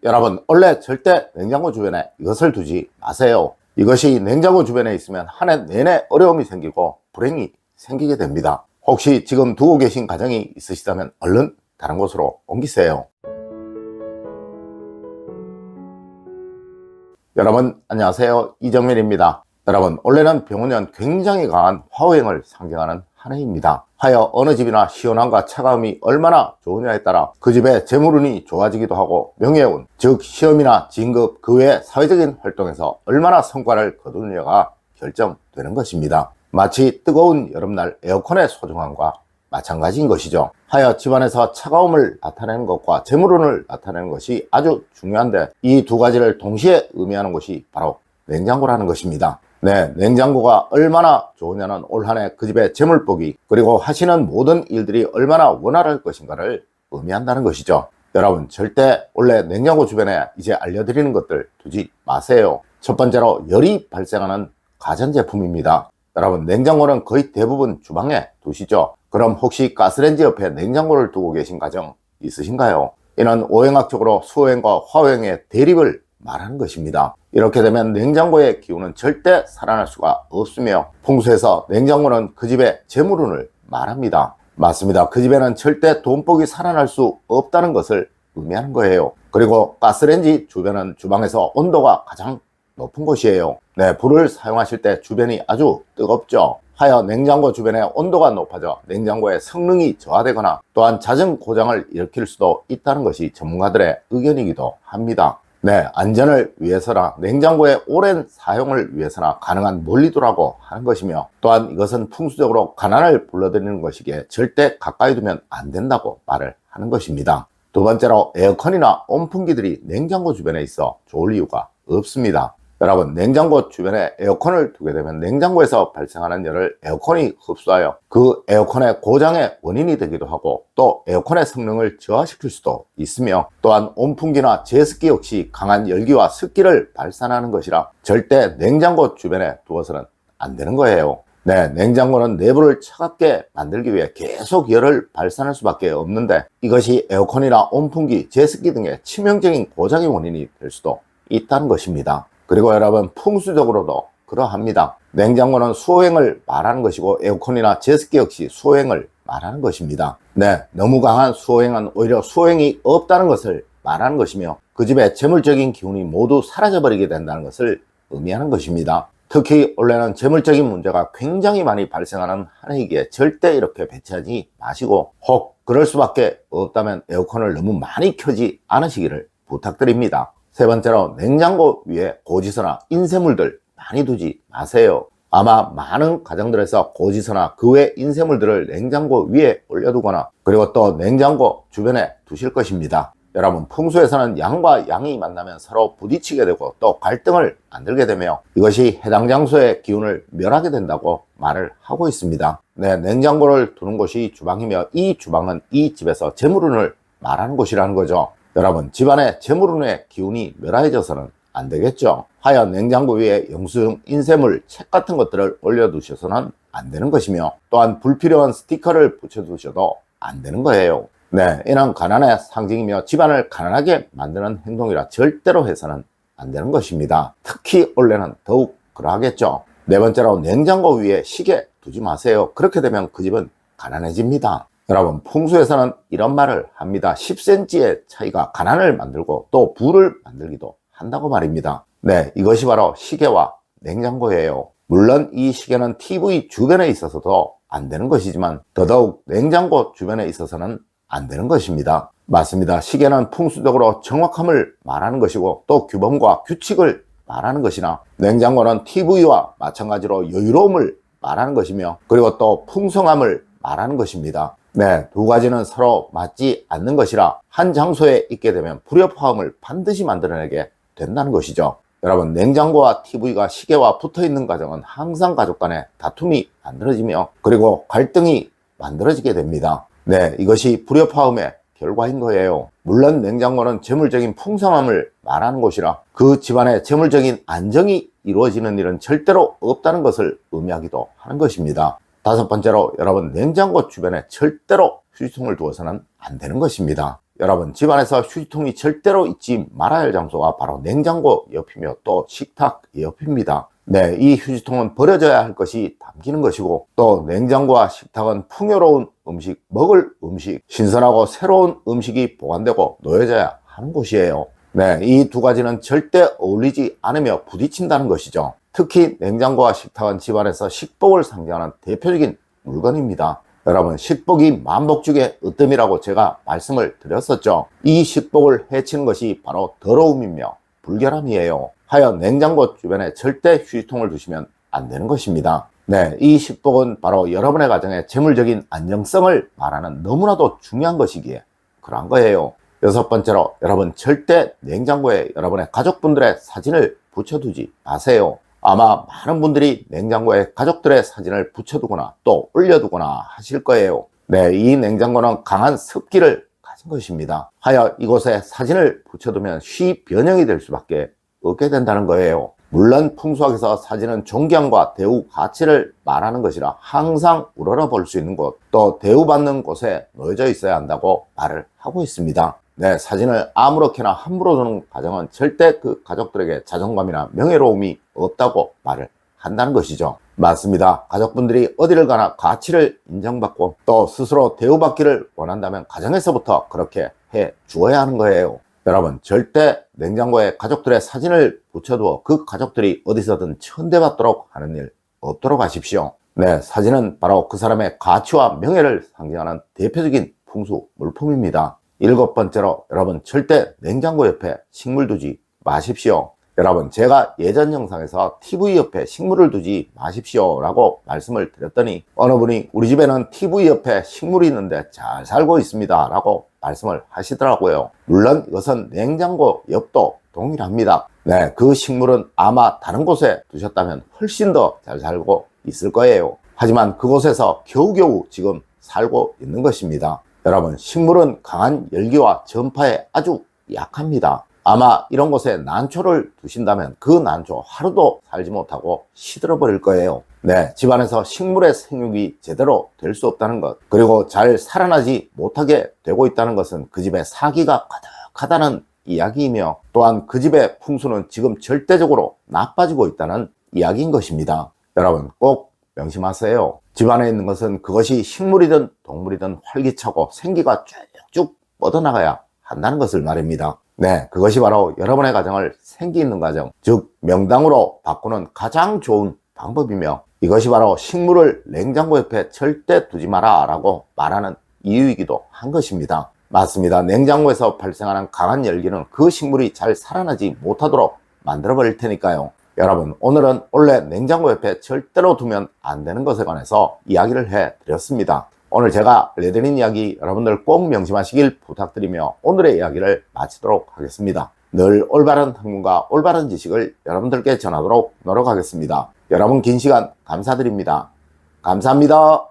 여러분, 원래 절대 냉장고 주변에 이것을 두지 마세요. 이것이 냉장고 주변에 있으면 한 해 내내 어려움이 생기고 불행이 생기게 됩니다. 혹시 지금 두고 계신 가정이 있으시다면 얼른 다른 곳으로 옮기세요. 여러분 안녕하세요, 이정민입니다. 여러분, 원래는 병원은 굉장히 강한 화호행을 상징하는 한 해입니다. 하여 어느 집이나 시원함과 차가움이 얼마나 좋으냐에 따라 그 집의 재물운이 좋아지기도 하고, 명예운, 즉 시험이나 진급 그 외 사회적인 활동에서 얼마나 성과를 거두느냐가 결정되는 것입니다. 마치 뜨거운 여름날 에어컨의 소중함과 마찬가지인 것이죠. 하여 집안에서 차가움을 나타내는 것과 재물운을 나타내는 것이 아주 중요한데, 이 두 가지를 동시에 의미하는 것이 바로 냉장고라는 것입니다. 네, 냉장고가 얼마나 좋으냐는 올 한 해 그 집의 재물복이, 그리고 하시는 모든 일들이 얼마나 원활할 것인가를 의미한다는 것이죠. 여러분, 절대 원래 냉장고 주변에 이제 알려드리는 것들 두지 마세요. 첫 번째로, 열이 발생하는 가전제품입니다. 여러분, 냉장고는 거의 대부분 주방에 두시죠. 그럼 혹시 가스레인지 옆에 냉장고를 두고 계신 가정 있으신가요? 이는 오행학적으로 수호행과 화호행의 대립을 말하는 것입니다. 이렇게 되면 냉장고의 기운은 절대 살아날 수가 없으며, 풍수에서 냉장고는 그 집의 재물운을 말합니다. 맞습니다. 그 집에는 절대 돈복이 살아날 수 없다는 것을 의미하는 거예요. 그리고 가스레인지 주변은 주방에서 온도가 가장 높은 곳이에요. 네, 불을 사용하실 때 주변이 아주 뜨겁죠. 하여 냉장고 주변에 온도가 높아져 냉장고의 성능이 저하되거나 또한 잦은 고장을 일으킬 수도 있다는 것이 전문가들의 의견이기도 합니다. 네, 안전을 위해서나 냉장고의 오랜 사용을 위해서나 가능한 멀리 두라고 하는 것이며, 또한 이것은 풍수적으로 가난을 불러들이는 것이기에 절대 가까이 두면 안 된다고 말을 하는 것입니다. 두 번째로, 에어컨이나 온풍기들이 냉장고 주변에 있어 좋을 이유가 없습니다. 여러분, 냉장고 주변에 에어컨을 두게 되면 냉장고에서 발생하는 열을 에어컨이 흡수하여 그 에어컨의 고장의 원인이 되기도 하고, 또 에어컨의 성능을 저하시킬 수도 있으며, 또한 온풍기나 제습기 역시 강한 열기와 습기를 발산하는 것이라 절대 냉장고 주변에 두어서는 안 되는 거예요. 네, 냉장고는 내부를 차갑게 만들기 위해 계속 열을 발산할 수밖에 없는데, 이것이 에어컨이나 온풍기, 제습기 등의 치명적인 고장의 원인이 될 수도 있다는 것입니다. 그리고 여러분, 풍수적으로도 그러합니다. 냉장고는 수호행을 말하는 것이고, 에어컨이나 제습기 역시 수호행을 말하는 것입니다. 네, 너무 강한 수호행은 오히려 수호행이 없다는 것을 말하는 것이며, 그 집의 재물적인 기운이 모두 사라져버리게 된다는 것을 의미하는 것입니다. 특히 원래는 재물적인 문제가 굉장히 많이 발생하는 한 해이기에 절대 이렇게 배치하지 마시고, 혹 그럴 수밖에 없다면 에어컨을 너무 많이 켜지 않으시기를 부탁드립니다. 세 번째로, 냉장고 위에 고지서나 인쇄물들 많이 두지 마세요. 아마 많은 가정들에서 고지서나 그 외 인쇄물들을 냉장고 위에 올려두거나, 그리고 또 냉장고 주변에 두실 것입니다. 여러분, 풍수에서는 양과 양이 만나면 서로 부딪히게 되고 또 갈등을 만들게 되며, 이것이 해당 장소의 기운을 멸하게 된다고 말을 하고 있습니다. 네, 냉장고를 두는 곳이 주방이며, 이 주방은 이 집에서 재물운을 말하는 곳이라는 거죠. 여러분, 집안의 재물운의 기운이 멸해져서는 안 되겠죠. 하여 냉장고 위에 영수증, 인쇄물, 책 같은 것들을 올려두셔서는 안 되는 것이며, 또한 불필요한 스티커를 붙여두셔도 안 되는 거예요. 네, 이는 가난의 상징이며 집안을 가난하게 만드는 행동이라 절대로 해서는 안 되는 것입니다. 특히 원래는 더욱 그러하겠죠. 네 번째로, 냉장고 위에 시계 두지 마세요. 그렇게 되면 그 집은 가난해집니다. 여러분, 풍수에서는 이런 말을 합니다. 10cm의 차이가 가난을 만들고 또 부를 만들기도 한다고 말입니다. 네, 이것이 바로 시계와 냉장고예요. 물론 이 시계는 TV 주변에 있어서도 안 되는 것이지만, 더더욱 냉장고 주변에 있어서는 안 되는 것입니다. 맞습니다. 시계는 풍수적으로 정확함을 말하는 것이고 또 규범과 규칙을 말하는 것이나, 냉장고는 TV와 마찬가지로 여유로움을 말하는 것이며, 그리고 또 풍성함을 말하는 것입니다. 네, 두 가지는 서로 맞지 않는 것이라 한 장소에 있게 되면 불협화음을 반드시 만들어내게 된다는 것이죠. 여러분, 냉장고와 TV가 시계와 붙어있는 가정은 항상 가족 간에 다툼이 만들어지며, 그리고 갈등이 만들어지게 됩니다. 네, 이것이 불협화음의 결과인 거예요. 물론 냉장고는 재물적인 풍성함을 말하는 곳이라 그 집안의 재물적인 안정이 이루어지는 일은 절대로 없다는 것을 의미하기도 하는 것입니다. 다섯 번째로, 여러분, 냉장고 주변에 절대로 휴지통을 두어서는 안 되는 것입니다. 여러분, 집안에서 휴지통이 절대로 있지 말아야 할 장소가 바로 냉장고 옆이며 또 식탁 옆입니다. 네, 이 휴지통은 버려져야 할 것이 담기는 것이고, 또 냉장고와 식탁은 풍요로운 음식, 먹을 음식, 신선하고 새로운 음식이 보관되고 놓여져야 하는 곳이에요. 네, 이 두 가지는 절대 어울리지 않으며 부딪힌다는 것이죠. 특히 냉장고와 식탁은 집안에서 식복을 상징하는 대표적인 물건입니다. 여러분, 식복이 만복죽의 으뜸이라고 제가 말씀을 드렸었죠. 이 식복을 해치는 것이 바로 더러움이며 불결함이에요. 하여 냉장고 주변에 절대 휴지통을 두시면 안 되는 것입니다. 네, 이 식복은 바로 여러분의 가정의 재물적인 안정성을 말하는 너무나도 중요한 것이기에 그러한 거예요. 여섯 번째로, 여러분 절대 냉장고에 여러분의 가족분들의 사진을 붙여두지 마세요. 아마 많은 분들이 냉장고에 가족들의 사진을 붙여두거나 또 올려두거나 하실 거예요. 네, 이 냉장고는 강한 습기를 가진 것입니다. 하여 이곳에 사진을 붙여두면 쉬 변형이 될 수밖에 없게 된다는 거예요. 물론 풍수학에서 사진은 존경과 대우 가치를 말하는 것이라 항상 우러러 볼 수 있는 곳, 또 대우받는 곳에 놓여져 있어야 한다고 말을 하고 있습니다. 네, 사진을 아무렇게나 함부로 두는 가정은 절대 그 가족들에게 자존감이나 명예로움이 없다고 말을 한다는 것이죠. 맞습니다. 가족분들이 어디를 가나 가치를 인정받고 또 스스로 대우받기를 원한다면 가정에서부터 그렇게 해 주어야 하는 거예요. 여러분, 절대 냉장고에 가족들의 사진을 붙여두어 그 가족들이 어디서든 천대받도록 하는 일 없도록 하십시오. 네, 사진은 바로 그 사람의 가치와 명예를 상징하는 대표적인 풍수 물품입니다. 일곱 번째로, 여러분 절대 냉장고 옆에 식물 두지 마십시오. 여러분, 제가 예전 영상에서 TV 옆에 식물을 두지 마십시오 라고 말씀을 드렸더니 어느 분이 우리 집에는 TV 옆에 식물이 있는데 잘 살고 있습니다 라고 말씀을 하시더라고요. 물론 이것은 냉장고 옆도 동일합니다. 네, 그 식물은 아마 다른 곳에 두셨다면 훨씬 더 잘 살고 있을 거예요. 하지만 그곳에서 겨우겨우 지금 살고 있는 것입니다. 여러분, 식물은 강한 열기와 전파에 아주 약합니다. 아마 이런 곳에 난초를 두신다면 그 난초 하루도 살지 못하고 시들어 버릴 거예요. 네, 집안에서 식물의 생육이 제대로 될 수 없다는 것, 그리고 잘 살아나지 못하게 되고 있다는 것은 그 집에 사기가 가득하다는 이야기이며, 또한 그 집의 풍수는 지금 절대적으로 나빠지고 있다는 이야기인 것입니다. 여러분, 꼭 명심하세요. 집안에 있는 것은 그것이 식물이든 동물이든 활기차고 생기가 쭉쭉 뻗어나가야 한다는 것을 말입니다. 네, 그것이 바로 여러분의 가정을 생기 있는 가정, 즉 명당으로 바꾸는 가장 좋은 방법이며, 이것이 바로 식물을 냉장고 옆에 절대 두지 마라 라고 말하는 이유이기도 한 것입니다. 맞습니다. 냉장고에서 발생하는 강한 열기는 그 식물이 잘 살아나지 못하도록 만들어 버릴 테니까요. 여러분, 오늘은 원래 냉장고 옆에 절대로 두면 안 되는 것에 관해서 이야기를 해 드렸습니다. 오늘 제가 알려드린 이야기 여러분들 꼭 명심하시길 부탁드리며 오늘의 이야기를 마치도록 하겠습니다. 늘 올바른 학문과 올바른 지식을 여러분들께 전하도록 노력하겠습니다. 여러분, 긴 시간 감사드립니다. 감사합니다.